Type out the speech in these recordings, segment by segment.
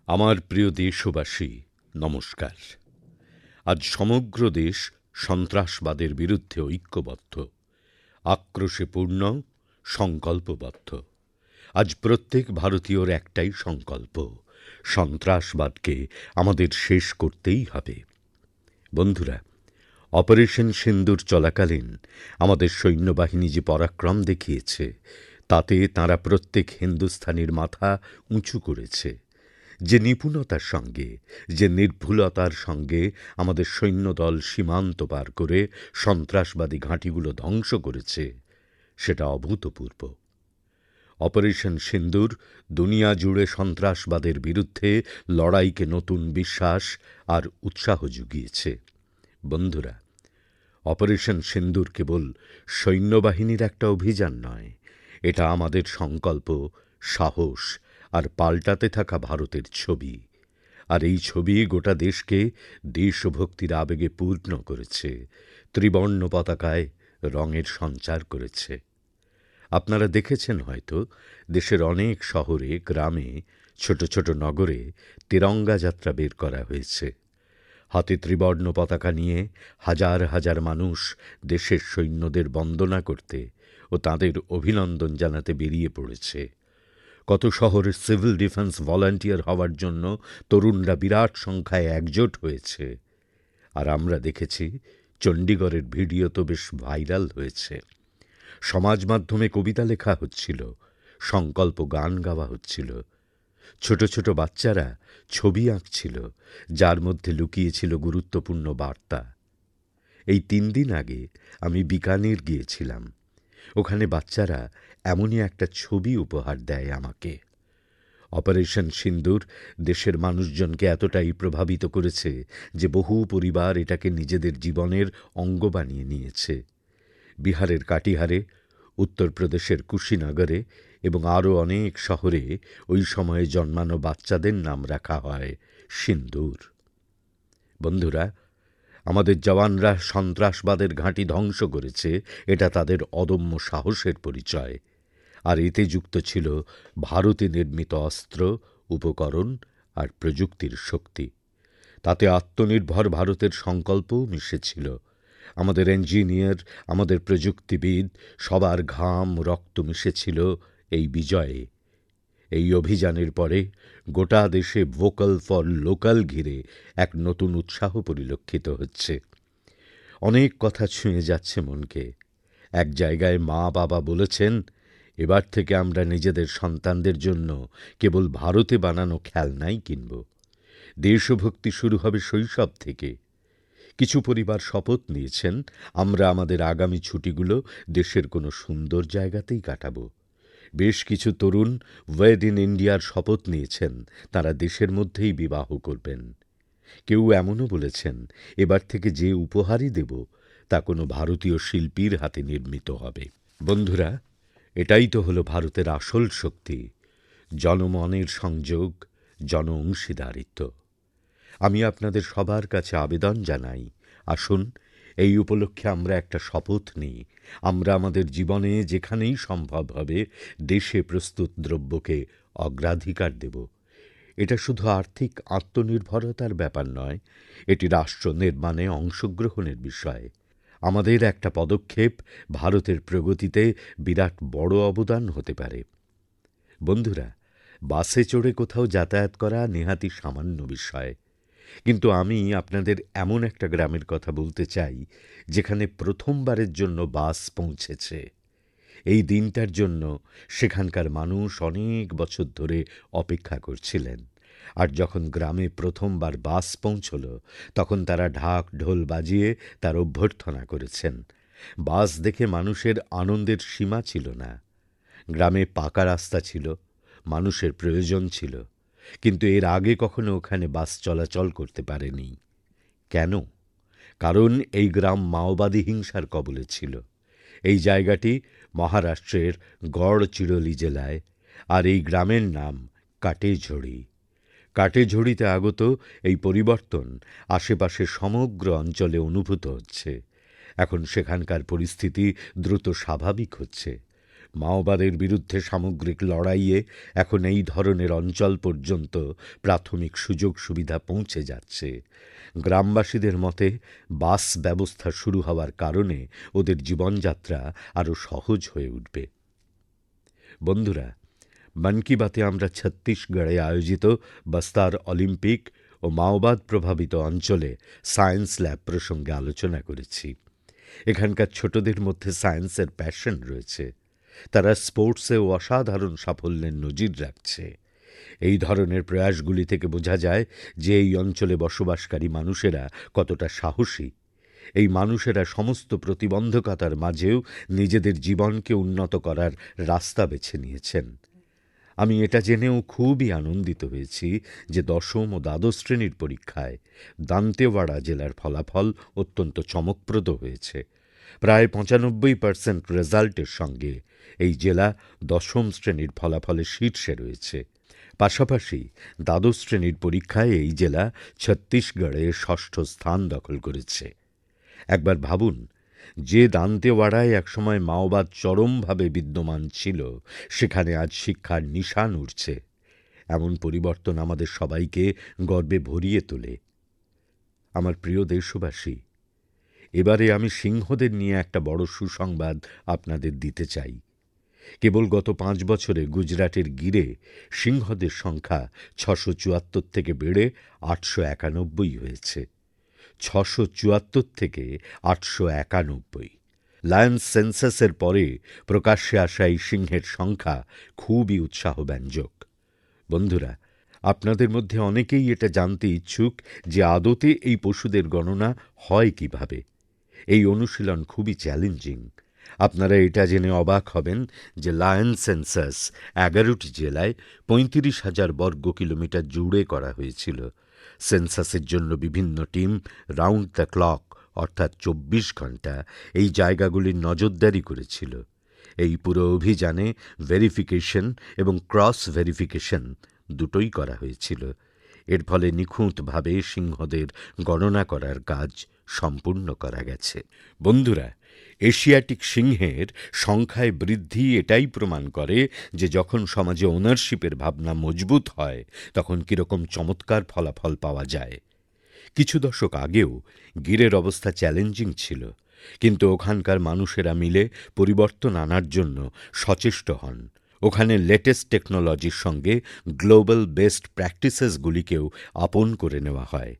আমার প্রিয় দেশবাসী, নমস্কার। আজ সমগ্র দেশ সন্ত্রাসবাদের বিরুদ্ধে ঐক্যবদ্ধ, আক্রোশে পূর্ণ, সংকল্পবদ্ধ। আজ প্রত্যেক ভারতীয়র একটাই সংকল্প, সন্ত্রাসবাদকে আমাদের শেষ করতেই হবে। বন্ধুরা, অপারেশন সিন্দুর চলাকালীন আমাদের সৈন্যবাহিনী যে পরাক্রম দেখিয়েছে, তাতে তাঁরা প্রত্যেক হিন্দুস্থানীর মাথা উঁচু করেছে। যে নিপুণতার সঙ্গে, যে নির্ভুলতার সঙ্গে আমাদের সৈন্যদল সীমান্ত পার করে সন্ত্রাসবাদী ঘাঁটিগুলো ধ্বংস করেছে, সেটা অভূতপূর্ব। অপারেশন সিন্দুর দুনিয়া জুড়ে সন্ত্রাসবাদের বিরুদ্ধে লড়াইকে নতুন বিশ্বাস আর উৎসাহ জুগিয়েছে। বন্ধুরা, অপারেশন সিন্দুর কেবল সৈন্যবাহিনীর একটা অভিযান নয়, এটা আমাদের সংকল্প, সাহস আর পাল্টাতে থাকা ভারতের ছবি। আর এই ছবি গোটা দেশকে দেশভক্তির আবেগে পূর্ণ করেছে, ত্রিবর্ণ পতাকায় রঙের সঞ্চার করেছে। আপনারা দেখেছেন হয়তো, দেশের অনেক শহরে, গ্রামে, ছোট ছোট নগরে তিরঙ্গা যাত্রা বের করা হয়েছে। হাতে ত্রিবর্ণ পতাকা নিয়ে হাজার হাজার মানুষ দেশের সৈন্যদের বন্দনা করতে ও তাঁদের অভিনন্দন জানাতে বেরিয়ে পড়েছে। কত শহরে সিভিল ডিফেন্স ভলান্টিয়ার হওয়ার জন্য তরুণরা বিরাট সংখ্যায় একজোট হয়েছে। আর আমরা দেখেছি, চণ্ডীগড়ের ভিডিও তো বেশ ভাইরাল হয়েছে। সমাজ মাধ্যমে কবিতা লেখা হচ্ছিল, সংকল্প গান গাওয়া হচ্ছিল। ছোট ছোট বাচ্চারা ছবি আঁকছিল, যার মধ্যে লুকিয়ে ছিল গুরুত্বপূর্ণ বার্তা। এই ৩ দিন আগে আমি বিকানির গিয়েছিলাম। ওখানে বাচ্চারা এমনই একটা ছবি উপহার দেয় আমাকে। অপারেশন সিন্দুর দেশের মানুষজনকে এতটাই প্রভাবিত করেছে যে বহু পরিবার এটাকে নিজেদের জীবনের অঙ্গ বানিয়ে নিয়েছে। বিহারের কাটিহারে, উত্তরপ্রদেশের কুশীনগরে এবং আরও অনেক শহরে ওই সময়ে জন্মানো বাচ্চাদের নাম রাখা হয় সিন্দুর। বন্ধুরা, আমাদের জওয়ানরা সন্ত্রাসবাদের ঘাঁটি ধ্বংস করেছে, এটা তাদের অদম্য সাহসের পরিচয়। আর এতে যুক্ত ছিল ভারতে নির্মিত অস্ত্র, উপকরণ আর প্রযুক্তির শক্তি। তাতে আত্মনির্ভর ভারতের সংকল্পও মিশেছিল। আমাদের ইঞ্জিনিয়ার, আমাদের প্রযুক্তিবিদ, সবার ঘাম রক্ত মিশেছিল এই বিজয়ে। এই অভিযানের পরে গোটা দেশে ভোকাল ফর লোকাল ঘিরে এক নতুন উৎসাহ পরিলক্ষিত হচ্ছে। অনেক কথা ছুঁয়ে যাচ্ছে মনকে। এক জায়গায় মা-বাবা বলেছেন, এবার থেকে আমরা নিজেদের সন্তানদের জন্য কেবল ভারতে বানানো খেলনাই কিনব। দেশভক্তি শুরু হবে শৈশব থেকে। কিছু পরিবার শপথ নিয়েছেন, আমরা আমাদের আগামী ছুটিগুলো দেশের কোনো সুন্দর জায়গাতেই কাটাবো। বেশ কিছু তরুণ ওয়েড ইন ইন্ডিয়ার শপথ নিয়েছেন, তারা দেশের মধ্যেই বিবাহ করবেন। কেউ এমনও বলেছেন, এবার থেকে যে উপহারই দেব তা কোনো ভারতীয় শিল্পীর হাতে নির্মিত হবে। বন্ধুরা, এটাই তো হলো ভারতের আসল শক্তি, জনমনের সংযোগ, জন অংশীদারিত্ব। আমি আপনাদের সবার কাছে আবেদন জানাই, আসুন এই উপলক্ষে আমরা একটা শপথ নিই। আমরা আমাদের জীবনে যেখানেই সম্ভব হবে দেশে প্রস্তুত দ্রব্যকে অগ্রাধিকার দেব। এটা শুধু আর্থিক আত্মনির্ভরতার ব্যাপার নয়, এটি রাষ্ট্র নির্মাণে অংশগ্রহণের বিষয়। আমাদের একটা পদক্ষেপ ভারতের প্রগতিতে বিরাট বড় অবদান হতে পারে। বন্ধুরা, বাসে চড়ে কোথাও যাতায়াত করা নেহাতই সামান্য বিষয়, কিন্তু আমি আপনাদের এমন একটা গ্রামের কথা বলতে চাই, যেখানে প্রথমবারের জন্য বাস পৌঁছেছে। এই দিনটার জন্য সেখানকার মানুষ অনেক বছর ধরে অপেক্ষা করছিলেন। আর যখন গ্রামে প্রথমবার বাস পৌঁছল, তখন তারা ঢাক ঢোল বাজিয়ে তার অভ্যর্থনা করেছেন। বাস দেখে মানুষের আনন্দের সীমা ছিল না। গ্রামে পাকা রাস্তা ছিল, মানুষের প্রয়োজন ছিল, কিন্তু এর আগে কখনো ওখানে বাস চলাচল করতে পারেনি। কেন? কারণ এই গ্রাম মাওবাদী হিংসার কবলে ছিল। এই জায়গাটি মহারাষ্ট্রের গড়চিরোলি জেলায়, আর এই গ্রামের নাম কাটেঝোড়ি। কাটেঝোড়িতে আগত এই পরিবর্তন আশেপাশের সমগ্র অঞ্চলে অনুভূত হচ্ছে। এখন সেখানকার পরিস্থিতি দ্রুত স্বাভাবিক হচ্ছে। মাওবাদের বিরুদ্ধে সামগ্রিক লড়াইয়ে এখন এই ধরনের অঞ্চল পর্যন্ত প্রাথমিক সুযোগ সুবিধা পৌঁছে যাচ্ছে। গ্রামবাসীদের মতে বাস ব্যবস্থা শুরু হওয়ার কারণে ওদের জীবনযাত্রা আরও সহজ হয়ে উঠবে। বন্ধুরা, মন কি বাতে আমরা ছত্তিশগড়ে আয়োজিত বস্তার অলিম্পিক ও মাওবাদ প্রভাবিত অঞ্চলে সায়েন্স ল্যাব প্রসঙ্গে আলোচনা করেছি। এখানকার ছোটদের মধ্যে সায়েন্সের প্যাশন রয়েছে। তারা স্পোর্টসেও অসাধারণ সাফল্যের নজির রাখছে। এই ধরনের প্রয়াসগুলি থেকে বোঝা যায় যে এই অঞ্চলে বসবাসকারী মানুষেরা কতটা সাহসী। এই মানুষেরা সমস্ত প্রতিবন্ধকতার মাঝেও নিজেদের জীবনকে উন্নত করার রাস্তা বেছে নিয়েছেন। আমি এটা জেনেও খুবই আনন্দিত হয়েছি যে দশম ও দ্বাদশ শ্রেণীর পরীক্ষায় দান্তেওয়াড়া জেলার ফলাফল অত্যন্ত চমকপ্রদ হয়েছে। প্রায় ৯৫% রেজাল্টের সঙ্গে এই জেলা দশম শ্রেণীর ফলাফলে শীর্ষে রয়েছে। পাশাপাশি দ্বাদশ শ্রেণীর পরীক্ষায় এই জেলা ছত্তিশগড়ে ষষ্ঠ স্থান দখল করেছে। একবার ভাবুন, যে দান্তেওয়াড়ায় একসময় মাওবাদ চরমভাবে বিদ্যমান ছিল, সেখানে আজ শিক্ষার নিশান উঠছে। এমন পরিবর্তন আমাদের সবাইকে গর্বে ভরিয়ে তোলে। আমার প্রিয় দেশবাসী, এবারে আমি সিংহদের নিয়ে একটা বড় সুসংবাদ আপনাদের দিতে চাই। কেবল গত ৫ বছরে গুজরাটের গিরে সিংহদের সংখ্যা ৬৭৪ থেকে বেড়ে ৮৯১ হয়েছে। ৬৭৪ থেকে ৮৯১। লায়ন্স সেন্সাসের পরে প্রকাশ্যে আসা এই সিংহের সংখ্যা খুবই উৎসাহব্যঞ্জক। বন্ধুরা, আপনাদের মধ্যে অনেকেই এটা জানতে ইচ্ছুক যে আদতে এই পশুদের গণনা হয় কিভাবে। এই অনুশীলন খুবই চ্যালেঞ্জিং। আপনারা এটা জেনে অবাক হবেন যে লায়ন সেন্সাস ১১টি জেলায় ৩৫,০০০ বর্গ কিলোমিটার জুড়ে করা হয়েছিল। সেন্সাসের জন্য বিভিন্ন টিম রাউন্ড দ্য ক্লক অর্থাৎ ২৪ ঘণ্টা এই জায়গাগুলির নজরদারি করেছিল। এই পুরো অভিযানে ভেরিফিকেশন এবং ক্রস ভেরিফিকেশন দুটোই করা হয়েছিল। এর ফলে নিখুঁতভাবে সিংহদের গণনা করার কাজ সম্পূর্ণ করা গেছে। বন্ধুরা, এশিয়াটিক সিংহের সংখ্যায় বৃদ্ধি এটাই প্রমাণ করে যে যখন সমাজে ওনারশিপের ভাবনা মজবুত হয়, তখন কিরকম চমৎকার ফলাফল পাওয়া যায়। কিছু দশক আগেও গিরের অবস্থা চ্যালেঞ্জিং ছিল, কিন্তু ওখানকার মানুষেরা মিলে পরিবর্তন আনার জন্য সচেষ্ট হন। ওখানে লেটেস্ট টেকনোলজির সঙ্গে গ্লোবাল বেস্ট প্র্যাকটিসেসগুলিকেও আপন করে নেওয়া হয়।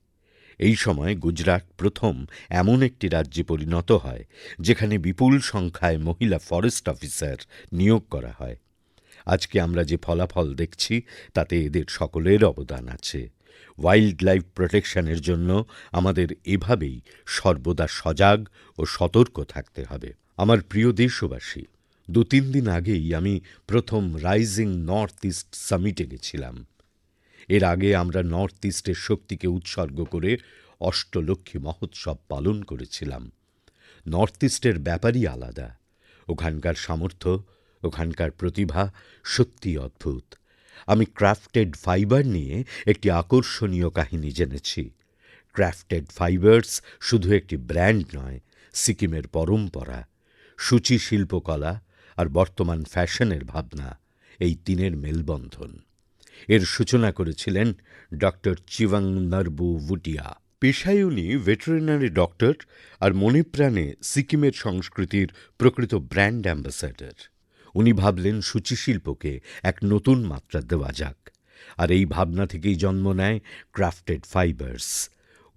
এই সময় গুজরাট প্রথম এমন একটি রাজ্যে পরিণত হয় যেখানে বিপুল সংখ্যায় মহিলা ফরেস্ট অফিসার নিয়োগ করা হয়। আজকে আমরা যে ফলাফল দেখছি তাতে এদের সকলের অবদান আছে। ওয়াইল্ড লাইফ প্রোটেকশনের জন্য আমাদের এভাবেই সর্বদা সজাগ ও সতর্ক থাকতে হবে। আমার প্রিয় দেশবাসী, ২-৩ দিন আগেই আমি প্রথম রাইজিং নর্থ ইস্ট সামিটে গেছিলাম। এর আগে আমরা নর্থ ইস্টের শক্তিকে উৎসর্গ করে অষ্টলক্ষ্মী মহোৎসব পালন করেছিলাম। নর্থ ইস্টের ব্যাপারই আলাদা। ওখানকার সামর্থ্য, ওখানকার প্রতিভা সত্যিই অদ্ভুত। আমি ক্রাফটেড ফাইবার নিয়ে একটি আকর্ষণীয় কাহিনী জেনেছি। ক্রাফটেড ফাইবার্স শুধু একটি ব্র্যান্ড নয়, সিকিমের পরম্পরা, সূচি শিল্পকলা আর বর্তমান ফ্যাশনের ভাবনা, এই তিনের মেলবন্ধন। এর সূচনা করেছিলেন ডক্টর চিওয়াং নরবু ভুটিয়া। পেশায় উনি ভেটেরিনারি ডক্টর আর মনে প্রাণে সিকিমের সংস্কৃতির প্রকৃত ব্র্যান্ড অ্যাম্বাসেডর। উনি ভাবলেন সূচিশিল্পকে এক নতুন মাত্রা দেওয়া যাক, আর এই ভাবনা থেকেই জন্ম নেয় ক্রাফটেড ফাইবার্স।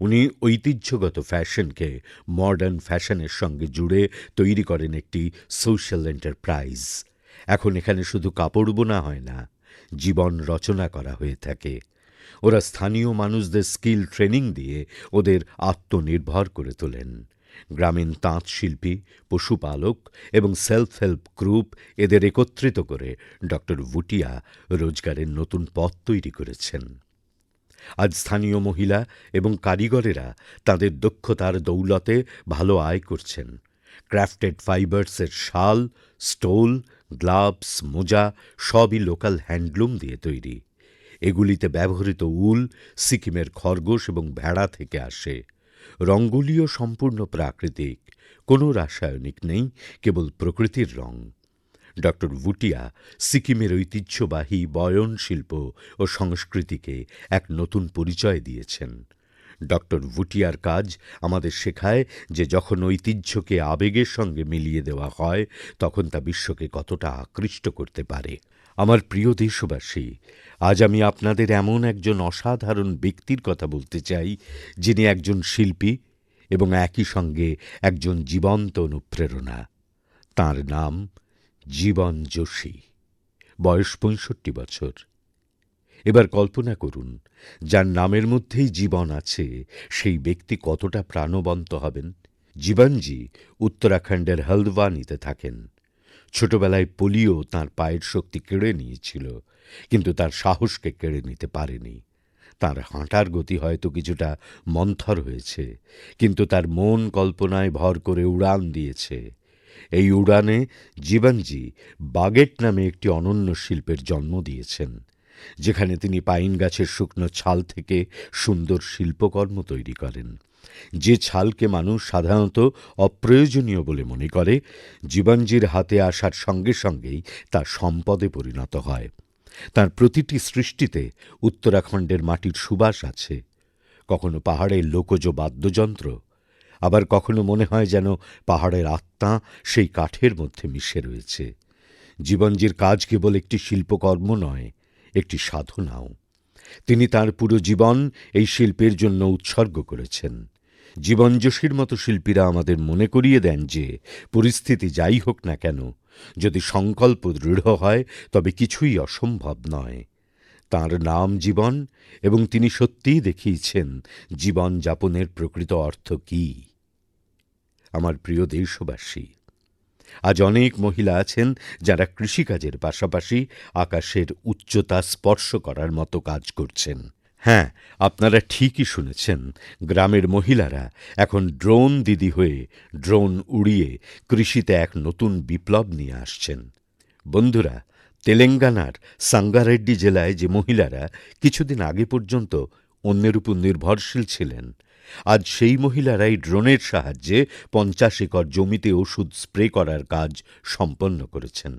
উনি ঐতিহ্যগত ফ্যাশনকে মডার্ন ফ্যাশনের সঙ্গে জুড়ে তৈরি করেন একটি সোশ্যাল এন্টারপ্রাইজ। এখন এখানে শুধু কাপড় বোনা হয় না, জীবন রচনা করা হয়ে থাকে। ওরা স্থানীয় মানুষদের স্কিল ট্রেনিং দিয়ে ওদের আত্মনির্ভর করে তোলেন। গ্রামীণ তাঁত শিল্পী, পশুপালক এবং সেলফ হেল্প গ্রুপ এদের একত্রিত করে ডক্টর ভুটিয়া রোজগারের নতুন পথ তৈরি করেছেন। আজ স্থানীয় মহিলা এবং কারিগরেরা তাদের দক্ষতার দৌলতে ভালো আয় করছেন। ক্রাফটেড ফাইবার্সের শাল, স্টোল, গ্লাভস, মোজা সবই লোকাল হ্যান্ডলুম দিয়ে তৈরি। এগুলিতে ব্যবহৃত উল সিকিমের খরগোশ এবং ভেড়া থেকে আসে। রঙগুলিও সম্পূর্ণ প্রাকৃতিক, কোনো রাসায়নিক নেই, কেবল প্রকৃতির রং। ডক্টর ভুটিয়া সিকিমের ঐতিহ্যবাহী বয়ন শিল্প ও সংস্কৃতিকে এক নতুন পরিচয় দিয়েছেন। ডক্টর ভুটিয়ার কাজ আমাদের শেখায় যে যখন ঐতিহ্যকে আবেগের সঙ্গে মিলিয়ে দেওয়া হয় তখন তা বিশ্বকে কতটা আকৃষ্ট করতে পারে। আমার প্রিয় দেশবাসী, আজ আমি আপনাদের এমন একজন অসাধারণ ব্যক্তির কথা বলতে চাই, যিনি একজন শিল্পী এবং একই সঙ্গে একজন জীবন্ত অনুপ্রেরণা। তাঁর নাম জীবন যোশী। বয়স ৬৫ বছর। এবার কল্পনা করুন, যার নামের মধ্যেই জীবন আছে সেই ব্যক্তি কতটা প্রাণবন্ত হবেন। জীবনজি উত্তরাখণ্ডের হলদ্বানিতে থাকেন। ছোটবেলায় পোলিও তাঁর পায়ের শক্তি কেড়ে নিয়েছিল, কিন্তু তার সাহসকে কেড়ে নিতে পারেনি। তাঁর হাঁটার গতি হয়তো কিছুটা মন্থর হয়েছে, কিন্তু তার মন কল্পনায় ভর করে উড়ান দিয়েছে। এই উড়ানে জীবনজি বাগেট নামে একটি অনন্য শিল্পের জন্ম দিয়েছেন, যেখানে তিনি পাইন গাছের শুকনো ছাল থেকে সুন্দর শিল্পকর্ম তৈরি করেন। যে ছালকে মানুষ সাধারণত অপ্রয়োজনীয় বলে মনে করে, জীবনজির হাতে আসার সঙ্গে সঙ্গেই তা সম্পদে পরিণত হয়। তাঁর প্রতিটি সৃষ্টিতে উত্তরাখণ্ডের মাটির সুবাস আছে। কখনো পাহাড়ের লোকজ বাদ্যযন্ত্র, আবার কখনো মনে হয় যেন পাহাড়ের আত্মা সেই কাঠের মধ্যে মিশে রয়েছে। জীবনজির কাজ কেবল একটি শিল্পকর্ম নয়, একটি সাধনাও। তিনি তাঁর পুরো জীবন এই শিল্পের জন্য উৎসর্গ করেছেন। জীবন যোশীর মতো শিল্পীরা আমাদের মনে করিয়ে দেন যে পরিস্থিতি যাই হোক না কেন, যদি সংকল্প দৃঢ় হয় তবে কিছুই অসম্ভব নয়। তাঁর নাম জীবন, এবং তিনি সত্যিই দেখিয়েছেন জীবন যাপনের প্রকৃত অর্থ কী। আমার প্রিয় দেশবাসী, আজ অনেক মহিলা আছেন যারা কৃষিকাজের পাশাপাশি আকাশের উচ্চতা স্পর্শ করার মতো কাজ করছেন। হ্যাঁ, আপনারা ঠিকই শুনেছেন, গ্রামের মহিলারা এখন ড্রোন দিদি হয়ে ড্রোন উড়িয়ে কৃষিতে এক নতুন বিপ্লব নিয়ে আসছেন। বন্ধুরা, তেলেঙ্গানার সাঙ্গারেড্ডি জেলায় যে মহিলারা কিছুদিন আগে পর্যন্ত অন্যের উপর নির্ভরশীল ছিলেন, আজ সেই মহিলারাই ড্রোনের সাহায্যে ৫০ একর জমিতে ওষুধ স্প্রে করার কাজ সম্পন্ন করেছেন।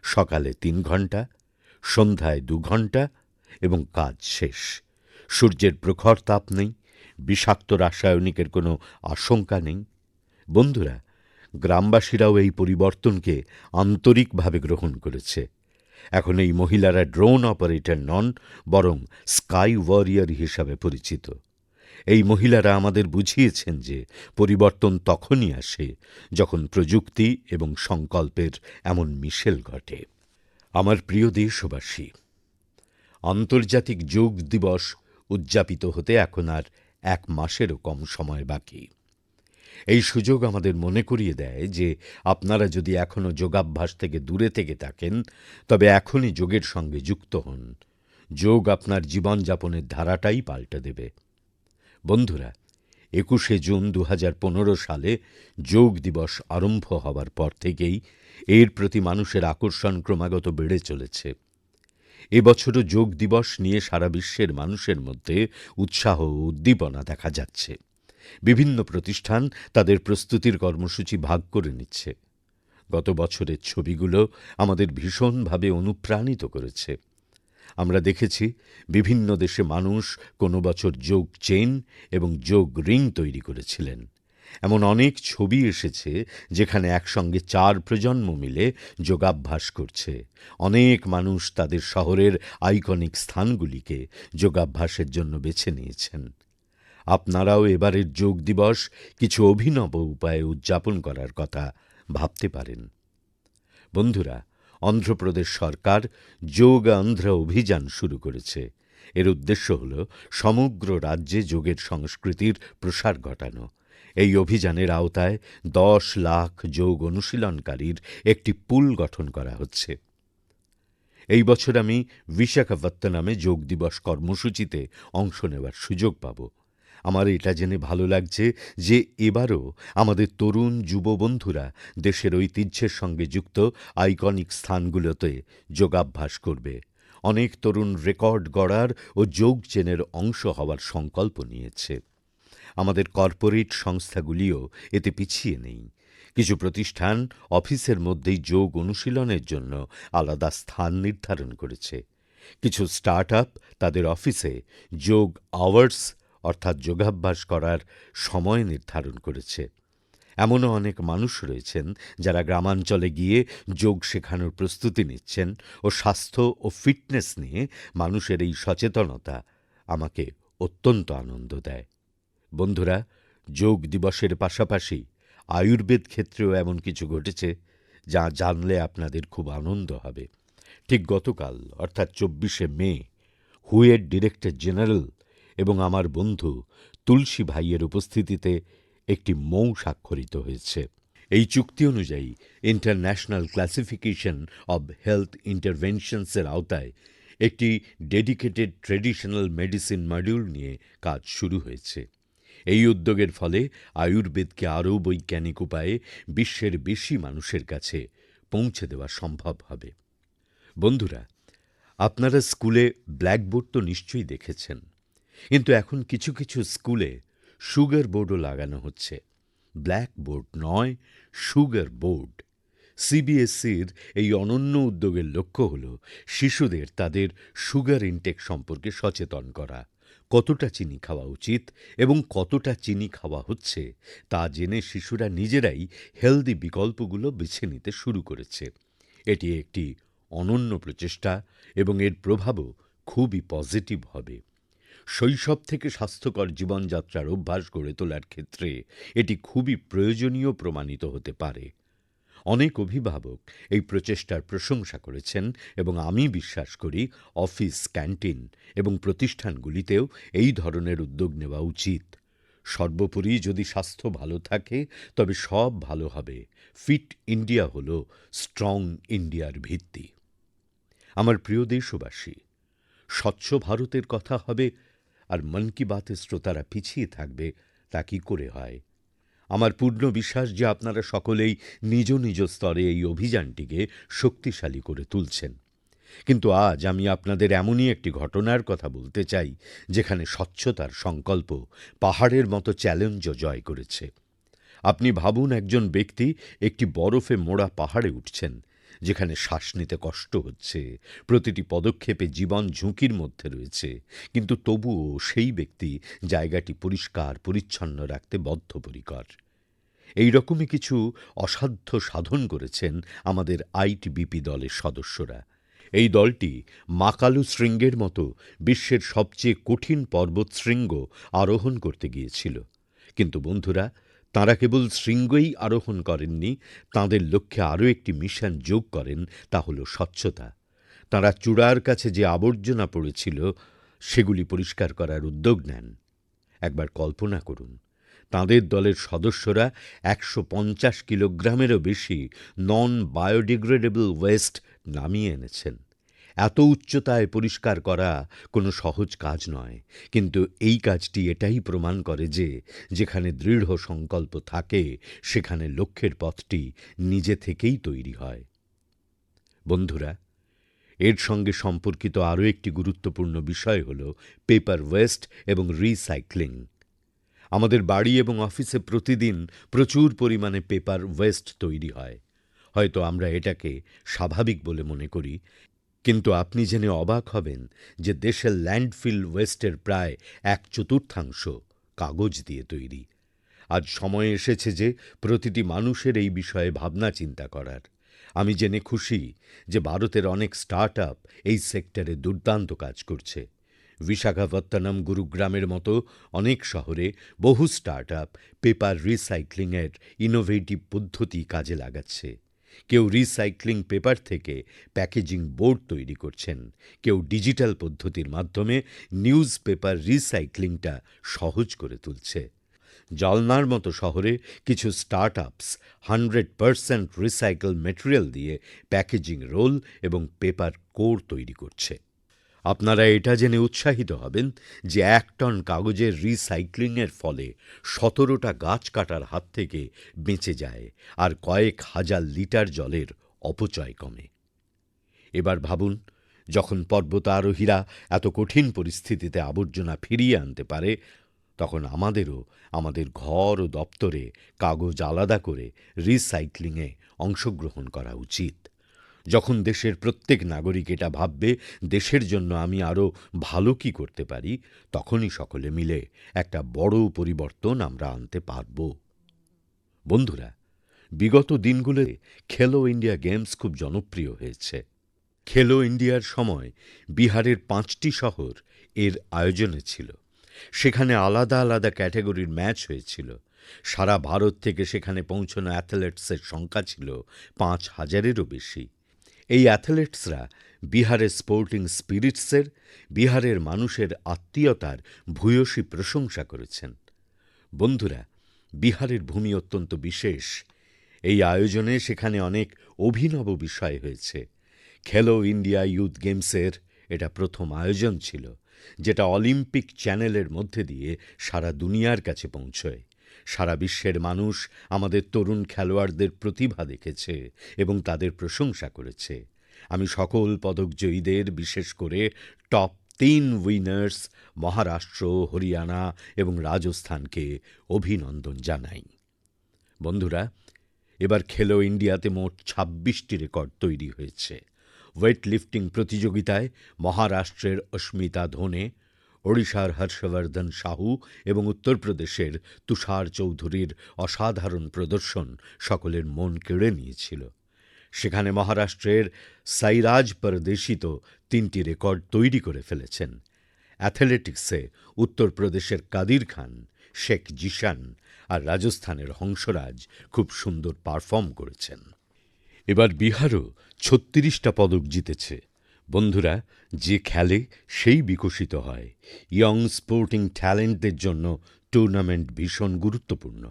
সকালে ৩ ঘণ্টা, সন্ধ্যায় ২ ঘণ্টা, এবং কাজ শেষ। সূর্যের প্রখর তাপ নেই, বিষাক্ত রাসায়নিকের কোনো আশঙ্কা নেই। বন্ধুরা, গ্রামবাসীরাও এই পরিবর্তনকে আন্তরিকভাবে গ্রহণ করেছে। এখন এই মহিলারা ড্রোন অপারেটর নন, বরং স্কাই ওয়ারিয়র হিসাবে পরিচিত। এই মহিলারা আমাদের বুঝিয়েছেন যে পরিবর্তন তখনই আসে যখন প্রযুক্তি এবং সংকল্পের এমন মিশেল ঘটে। আমার প্রিয় দেশবাসী, আন্তর্জাতিক যোগ দিবস উদযাপিত হতে এখন আর ১ মাসেরও কম সময় বাকি। এই সুযোগ আমাদের মনে করিয়ে দেয় যে আপনারা যদি এখনো যোগাভ্যাস থেকে দূরে থেকে থাকেন, তবে এখনই যোগের সঙ্গে যুক্ত হন। যোগ আপনার জীবনযাপনের ধারাটাই পাল্টে দেবে। বন্ধুরা, ২১শে জুন ২০১৫ সালে যোগ দিবস আরম্ভ হওয়ার পর থেকেই এর প্রতি মানুষের আকর্ষণ ক্রমাগত বেড়ে চলেছে। এবছরও যোগ দিবস নিয়ে সারা বিশ্বের মানুষের মধ্যে উৎসাহ ও উদ্দীপনা দেখা যাচ্ছে। বিভিন্ন প্রতিষ্ঠান তাদের প্রস্তুতির কর্মসূচি ভাগ করে নিচ্ছে। গত বছরের ছবিগুলো আমাদের ভীষণভাবে অনুপ্রাণিত করেছে। আমরা দেখেছি বিভিন্ন দেশে মানুষ কোনো বছর যোগ চেইন এবং যোগ রিং তৈরি করেছিলেন। এমন অনেক ছবি এসেছে যেখানে একসঙ্গে ৪ প্রজন্ম মিলে যোগাভ্যাস করছে। অনেক মানুষ তাদের শহরের আইকনিক স্থানগুলিকে যোগাভ্যাসের জন্য বেছে নিয়েছেন। আপনারাও এবারের যোগ দিবস কিছু অভিনব উপায়ে উদযাপন করার কথা ভাবতে পারেন। বন্ধুরা, অন্ধ্রপ্রদেশ সরকার যোগ অন্ধ্র অভিযান শুরু করেছে। এর উদ্দেশ্য হল সমগ্র রাজ্যে যোগের সংস্কৃতির প্রসার ঘটানো। এই অভিযানের আওতায় ১০ লাখ যোগ অনুশীলনকারীর একটি পুল গঠন করা হচ্ছে। এই বছর আমি বিশাখাপত্তনমে যোগ দিবস কর্মসূচিতে অংশ নেওয়ার সুযোগ পাব। আমার এটা জেনে ভালো লাগছে যে এবারও আমাদের তরুণ যুব বন্ধুরা দেশের ঐতিহ্যের সঙ্গে যুক্ত আইকনিক স্থানগুলোতে যোগাভ্যাস করবে। অনেক তরুণ রেকর্ড গড়ার ও যোগ চেনের অংশ হওয়ার সংকল্প নিয়েছে। আমাদের কর্পোরেট সংস্থাগুলিও এতে পিছিয়ে নেই। কিছু প্রতিষ্ঠান অফিসের মধ্যেই যোগ অনুশীলনের জন্য আলাদা স্থান নির্ধারণ করেছে। কিছু স্টার্টআপ তাদের অফিসে যোগ আওয়ার্স অর্থাৎ যোগাভ্যাস করার সময় নির্ধারণ করেছে। এমনও অনেক মানুষ রয়েছেন যারা গ্রামাঞ্চলে গিয়ে যোগ শেখানোর প্রস্তুতি নিচ্ছেন ও স্বাস্থ্য ও ফিটনেস নিয়ে মানুষের এই সচেতনতা আমাকে অত্যন্ত আনন্দ দেয়। বন্ধুরা, যোগ দিবসের পাশাপাশি আয়ুর্বেদ ক্ষেত্রেও এমন কিছু ঘটেছে যা জানলে আপনাদের খুব আনন্দ হবে। ঠিক গতকাল অর্থাৎ ২৪শে মে হুয়ের ডিরেক্টর জেনারেল এবং আমার বন্ধু তুলসী ভাইয়ের উপস্থিতিতে একটি মৌ স্বাক্ষরিত হয়েছে। এই চুক্তি অনুযায়ী ইন্টারন্যাশনাল ক্লাসিফিকেশন অব হেলথ ইন্টারভেনশনসের আওতায় একটি ডেডিকেটেড ট্র্যাডিশনাল মেডিসিন মডিউল নিয়ে কাজ শুরু হয়েছে। এই উদ্যোগের ফলে আয়ুর্বেদকে আরও বৈজ্ঞানিক উপায়ে বিশ্বের বেশি মানুষের কাছে পৌঁছে দেওয়া সম্ভব হবে। বন্ধুরা, আপনারা স্কুলে ব্ল্যাকবোর্ড তো নিশ্চয়ই দেখেছেন, কিন্তু এখন কিছু কিছু স্কুলে সুগার বোর্ডও লাগানো হচ্ছে। ব্ল্যাকবোর্ড নয়, সুগার বোর্ড। সিবিএসইর এই অনন্য উদ্যোগের লক্ষ্য হল শিশুদের তাদের সুগার ইনটেক সম্পর্কে সচেতন করা, কতটা চিনি খাওয়া উচিত এবং কতটা চিনি খাওয়া হচ্ছে তা জেনে শিশুরা নিজেরাই হেলদি বিকল্পগুলো বেছে নিতে শুরু করেছে। এটি একটি অনন্য প্রচেষ্টা এবং এর প্রভাবও খুবই পজিটিভ হবে। শৈশব থেকে স্বাস্থ্যকর জীবনযাত্রার অভ্যাস গড়ে তোলার ক্ষেত্রে এটি খুবই প্রয়োজনীয় প্রমাণিত হতে পারে। অনেক অভিভাবক এই প্রচেষ্টার প্রশংসা করেছেন এবং আমি বিশ্বাস করি অফিস, ক্যান্টিন এবং প্রতিষ্ঠানগুলিতেও এই ধরনের উদ্যোগ নেওয়া উচিত। সর্বোপরি যদি স্বাস্থ্য ভালো থাকে তবে সব ভালো হবে। ফিট ইন্ডিয়া হল স্ট্রং ইন্ডিয়ার ভিত্তি। আমার প্রিয় দেশবাসী, স্বচ্ছ ভারতের কথা হবে আর মন কি বাতের শ্রোতারা পিছিয়ে থাকবে, তা কি করে হয়? আমার পূর্ণ বিশ্বাস যে আপনারা সকলেই নিজ নিজ স্তরে এই অভিযানটিকে শক্তিশালী করে তুলছেন। কিন্তু আজ আমি আপনাদের এমনই একটি ঘটনার কথা বলতে চাই যেখানে স্বচ্ছতার সংকল্প পাহাড়ের মতো চ্যালেঞ্জও জয় করেছে। আপনি ভাবুন, একজন ব্যক্তি একটি বরফে মোড়া পাহাড়ে উঠছেন, যেখানে শ্বাস নিতে কষ্ট হচ্ছে, প্রতিটি পদক্ষেপে জীবন ঝুঁকির মধ্যে রয়েছে, কিন্তু তবুও সেই ব্যক্তি জায়গাটি পরিষ্কার পরিচ্ছন্ন রাখতে বদ্ধপরিকর। এই রকমই কিছু অসাধ্য সাধন করেছেন আমাদের আইটিবিপি দলের সদস্যরা। এই দলটি মাকালু শৃঙ্গের মতো বিশ্বের সবচেয়ে কঠিন পর্বতশৃঙ্গ আরোহণ করতে গিয়েছিল। কিন্তু বন্ধুরা, তাঁরা কেবল শৃঙ্গই আরোহণ করেননি, তাঁদের লক্ষ্যে আরও একটি মিশন যোগ করেন, তা হল স্বচ্ছতা। তাঁরা চূড়ার কাছে যে আবর্জনা পড়েছিল সেগুলি পরিষ্কার করার উদ্যোগ নেন। একবার কল্পনা করুন, তাঁদের দলের সদস্যরা ১৫০ কিলোগ্রামেরও বেশি নন বায়োডিগ্রেডেবল ওয়েস্ট নামিয়ে এনেছেন। এত উচ্চতায় পরিষ্কার করা কোনো সহজ কাজ নয়, কিন্তু এই কাজটি এটাই প্রমাণ করে যে যেখানে দৃঢ় সংকল্প থাকে সেখানে লক্ষ্যের পথটি নিজে থেকেই তৈরি হয়। বন্ধুরা, এর সঙ্গে সম্পর্কিত আরও একটি গুরুত্বপূর্ণ বিষয় হল পেপার ওয়েস্ট এবং রিসাইক্লিং। আমাদের বাড়ি এবং অফিসে প্রতিদিন প্রচুর পরিমাণে পেপার ওয়েস্ট তৈরি হয়। হয়তো আমরা এটাকে স্বাভাবিক বলে মনে করি, কিন্তু আপনি জেনে অবাক হবেন যে দেশের ল্যান্ডফিল ওয়েস্টের প্রায় ১/৪ কাগজ দিয়ে তৈরি। আজ সময় এসেছে যে প্রতিটি মানুষের এই বিষয়ে ভাবনা চিন্তা করার। আমি জেনে খুশি যে ভারতের অনেক স্টার্টআপ এই সেক্টরে দুর্দান্ত কাজ করছে। বিশাখাপত্তনম, গুরুগ্রামের মতো অনেক শহরে বহু স্টার্টআপ পেপার রিসাইক্লিংয়ের ইনোভেটিভ পদ্ধতি কাজে লাগাচ্ছে। কেউ রিসাইক্লিং পেপার থেকে প্যাকেজিং বোর্ড তৈরি করছেন, কেউ ডিজিটাল পদ্ধতির মাধ্যমে নিউজ পেপার রিসাইক্লিংটা সহজ করে তুলছে। জালনার মতো শহরে কিছু স্টার্টআপস 100% রিসাইকেল ম্যাটেরিয়াল দিয়ে প্যাকেজিং রোল এবং পেপার কোর তৈরি করছে। আপনারা এটা জেনে উৎসাহিত হবেন যে ১ টন কাগজের রিসাইক্লিংয়ের ফলে ১৭টা গাছ কাটার হাত থেকে বেঁচে যায় আর কয়েক হাজার লিটার জলের অপচয় কমে। এবার ভাবুন, যখন পর্বতারোহীরা এত কঠিন পরিস্থিতিতে আবর্জনা ফিরিয়ে আনতে পারে, তখন আমাদেরও আমাদের ঘর ও দপ্তরে কাগজ আলাদা করে রিসাইক্লিংয়ে অংশগ্রহণ করা উচিত। যখন দেশের প্রত্যেক নাগরিক এটা ভাববে দেশের জন্য আমি আরও ভালো কি করতে পারি, তখনই সকলে মিলে একটা বড় পরিবর্তন আমরা আনতে পারব। বন্ধুরা, বিগত দিনগুলোতে খেলো ইন্ডিয়া গেমস খুব জনপ্রিয় হয়েছে। খেলো ইন্ডিয়ার সময় বিহারের ৫টি শহর এর আয়োজনে ছিল। সেখানে আলাদা আলাদা ক্যাটেগরির ম্যাচ হয়েছিল। সারা ভারত থেকে সেখানে পৌঁছানো অ্যাথলেটসের সংখ্যা ছিল ৫,০০০-এরও বেশি। এই অ্যাথলেটসরা বিহারের স্পোর্টিং স্পিরিটসের, বিহারের মানুষের আত্মীয়তার ভূয়সী প্রশংসা করেছেন। বন্ধুরা, বিহারের ভূমি অত্যন্ত বিশেষ। এই আয়োজনে সেখানে অনেক অভিনব বিষয় হয়েছে। খেলো ইন্ডিয়া ইয়ুথ গেমসের এটা প্রথম আয়োজন ছিল, যেটা অলিম্পিক চ্যানেলের মধ্যে দিয়ে সারা দুনিয়ার কাছে পৌঁছয়। সারা বিশ্বের মানুষ আমাদের তরুণ খেলোয়াড়দের প্রতিভা দেখেছে এবং তাদের প্রশংসা করেছে। আমি সকল পদকজয়ীদের, বিশেষ করে টপ 3 উইনার্স মহারাষ্ট্র, হরিয়ানা এবং রাজস্থানকে অভিনন্দন জানাই। বন্ধুরা, এবার খেলো ইন্ডিয়াতে মোট ২৬টি রেকর্ড তৈরি হয়েছে। ওয়েট লিফটিং প্রতিযোগিতায় মহারাষ্ট্রের অস্মিতা ধোনে, ওড়িশার হর্ষবর্ধন সাহু এবং উত্তরপ্রদেশের তুষার চৌধুরীর অসাধারণ প্রদর্শন সকলের মন কেড়ে নিয়েছিল। সেখানে মহারাষ্ট্রের সাইরাজ পরদেশি তো ৩টি রেকর্ড তৈরি করে ফেলেছেন। অ্যাথলেটিক্সে উত্তরপ্রদেশের কাদির খান, শেখ জিশান আর রাজস্থানের হংসরাজ খুব সুন্দর পারফর্ম করেছেন। এবার বিহারও ৩৬টা পদক জিতেছে। বন্ধুরা, যে খেলে সেই বিকশিত হয়। ইয়ং স্পোর্টিং ট্যালেন্টদের জন্য টুর্নামেন্ট ভীষণ গুরুত্বপূর্ণ।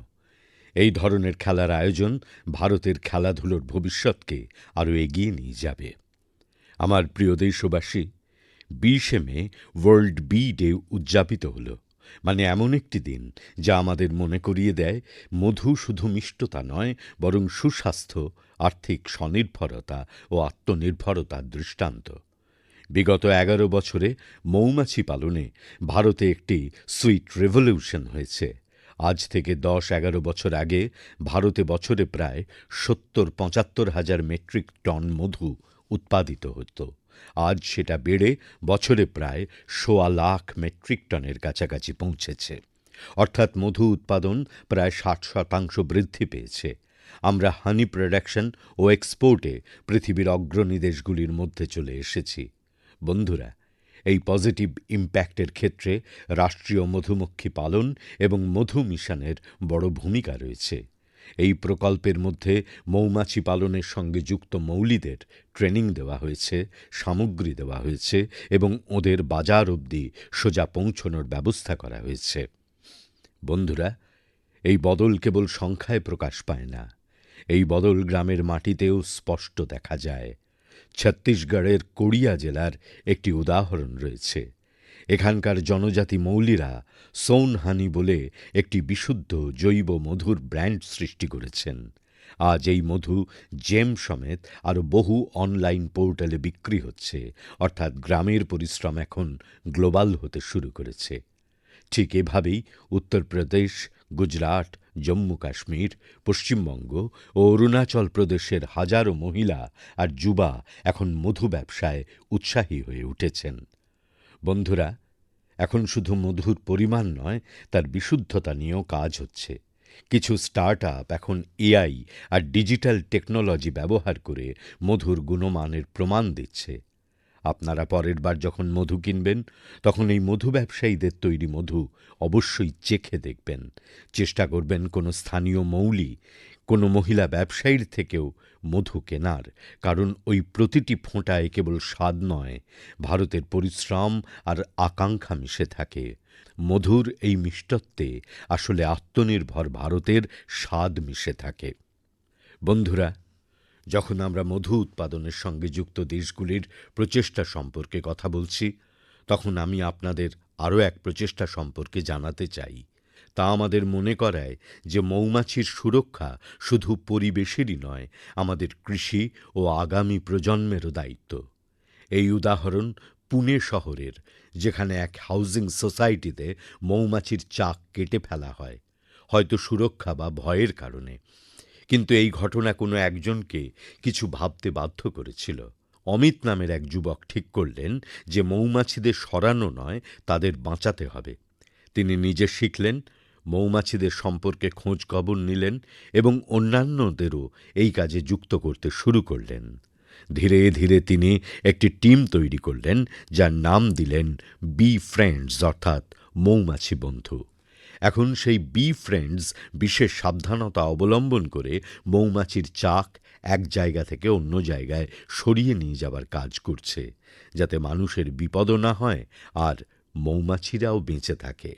এই ধরনের খেলার আয়োজন ভারতের খেলাধুলোর ভবিষ্যৎকে আরও এগিয়ে নিয়ে যাবে। আমার প্রিয় দেশবাসী, ২০শে মে ওয়ার্ল্ড বি ডে উদযাপিত হলো। মানে এমন একটি দিন যা আমাদের মনে করিয়ে দেয় মধু শুধু মিষ্টতা নয়, বরং সুস্বাস্থ্য, আর্থিক স্বনির্ভরতা ও আত্মনির্ভরতার দৃষ্টান্ত। বিগত ১১ বছরে মৌমাছি পালনে ভারতে একটি সুইট রেভলিউশন হয়েছে। আজ থেকে ১০-১১ বছর আগে ভারতে বছরে প্রায় ৭০-৭৫ হাজার মেট্রিক টন মধু উৎপাদিত হতো। আজ সেটা বেড়ে বছরে প্রায় ১.৫ লাখ মেট্রিক টনের কাছাকাছি পৌঁছেছে। অর্থাৎ মধু উৎপাদন প্রায় ৬০% বৃদ্ধি পেয়েছে। আমরা হানি প্রোডাকশন ও এক্সপোর্টে পৃথিবীর অগ্রণী দেশগুলির মধ্যে চলে এসেছি। বন্ধুরা, এই পজিটিভ ইম্প্যাক্টের ক্ষেত্রে রাষ্ট্রীয় মধুমক্ষী পালন এবং মধু মিশনের বড় ভূমিকা রয়েছে। এই প্রকল্পের মধ্যে মৌমাছি পালনের সঙ্গে যুক্ত মৌলিদের ট্রেনিং দেওয়া হয়েছে, সামগ্রী দেওয়া হয়েছে এবং ওদের বাজার অবধি সোজা পৌঁছনোর ব্যবস্থা করা হয়েছে। বন্ধুরা, এই বদল কেবল সংখ্যায় প্রকাশ পায় না। এই বদল গ্রামের মাটিতেও স্পষ্ট দেখা যায়। ছত্তিশগড়ের কোড়িয়া জেলার একটি উদাহরণ রয়েছে। এখানকার জনজাতি মৌলিরা সোন হানি বলে একটি বিশুদ্ধ জৈব মধুর ব্র্যান্ড সৃষ্টি করেছেন। আজ এই মধু জেম সমেত আরও বহু অনলাইন পোর্টালে বিক্রি হচ্ছে। অর্থাৎ গ্রামের পরিশ্রম এখন গ্লোবাল হতে শুরু করেছে। ঠিক এভাবেই উত্তরপ্রদেশ, গুজরাট, জম্মু কাশ্মীর, পশ্চিমবঙ্গ ও অরুণাচল প্রদেশের হাজারো মহিলা আর যুবা এখন মধু ব্যবসায় উৎসাহী হয়ে উঠেছেন। বন্ধুরা, এখন শুধু মধুর পরিমাণ নয়, তার বিশুদ্ধতা নিয়েও কাজ হচ্ছে। কিছু স্টার্টআপ এখন এআই আর ডিজিটাল টেকনোলজি ব্যবহার করে মধুর গুণমানের প্রমাণ দিচ্ছে। আপনারা পরের বার যখন মধু কিনবেন, তখন এই মধু ব্যবসায়ীদের তৈরি মধু অবশ্যই চেখে দেখবেন। চেষ্টা করবেন কোনো স্থানীয় মৌলি, কোনো মহিলা ব্যবসায়ীর থেকেও মধু কেনার। কারণ ওই প্রতিটি ফোঁটায় কেবল স্বাদ নয়, ভারতের পরিশ্রম আর আকাঙ্ক্ষা মিশে থাকে। মধুর এই মিষ্টত্বে আসলে আত্মনির্ভর ভারতের স্বাদ মিশে থাকে। বন্ধুরা, যখন আমরা মধু উৎপাদনের সঙ্গে যুক্ত দেশগুলির প্রচেষ্টা সম্পর্কে কথা বলছি, তখন আমি আপনাদের আরও এক প্রচেষ্টা সম্পর্কে জানাতে চাই। তা আমাদের মনে করায় যে মৌমাছির সুরক্ষা শুধু পরিবেশেরই নয়, আমাদের কৃষি ও আগামী প্রজন্মেরও দায়িত্ব। এই উদাহরণ পুনে শহরের, যেখানে এক হাউজিং সোসাইটিতে মৌমাছির চাক কেটে ফেলা হয়, হয়তো সুরক্ষা বা ভয়ের কারণে। কিন্তু এই ঘটনা কোনো একজনকে কিছু ভাবতে বাধ্য করেছিল। অমিত নামের এক যুবক ঠিক করলেন যে মৌমাছিদের সরানো নয়, তাদের বাঁচাতে হবে। তিনি নিজে শিখলেন, মৌমাছিদের সম্পর্কে খোঁজ খবর নিলেন এবং অন্যান্যদেরও এই কাজে যুক্ত করতে শুরু করলেন। ধীরে ধীরে তিনি একটি টিম তৈরি করলেন, যার নাম দিলেন বি ফ্রেন্ডস, অর্থাৎ মৌমাছি বন্ধু। এখন সেই বি ফ্রেন্ডস বিশেষ সাবধানতা অবলম্বন করে মৌমাছির চাক এক জায়গা থেকে অন্য জায়গায় সরিয়ে নিয়ে যাবার কাজ করছে, যাতে মানুষের বিপদও না হয় আর মৌমাছিরাও বেঁচে থাকে।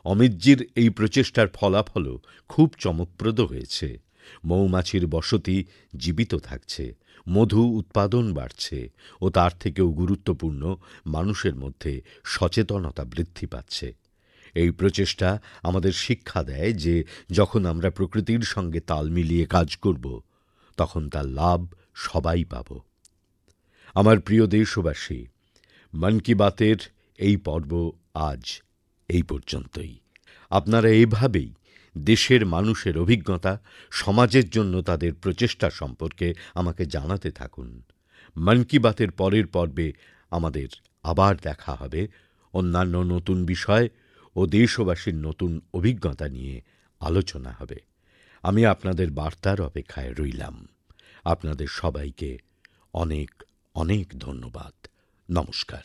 অমিতজির এই প্রচেষ্টার ফলাফলও খুব চমকপ্রদ হয়েছে। মৌমাছির বসতি জীবিত থাকছে, মধু উৎপাদন বাড়ছে ও তার থেকেও গুরুত্বপূর্ণ, মানুষের মধ্যে সচেতনতা বৃদ্ধি পাচ্ছে। এই প্রচেষ্টা আমাদের শিক্ষা দেয় যে যখন আমরা প্রকৃতির সঙ্গে তাল মিলিয়ে কাজ করব, তখন তার লাভ সবাই পাব। আমার প্রিয় দেশবাসী, মন কি বাতের এই পর্ব আজ এই পর্যন্তই। আপনারা এভাবেই দেশের মানুষের অভিজ্ঞতা, সমাজের জন্য তাদের প্রচেষ্টা সম্পর্কে আমাকে জানাতে থাকুন। মন কি বাতের পরের পর্বে আমাদের আবার দেখা হবে অন্যান্য নতুন বিষয় ও দেশবাসীর নতুন অভিজ্ঞতা নিয়ে আলোচনা হবে। আমি আপনাদের বার্তার অপেক্ষায় রইলাম। আপনাদের সবাইকে অনেক অনেক ধন্যবাদ। নমস্কার।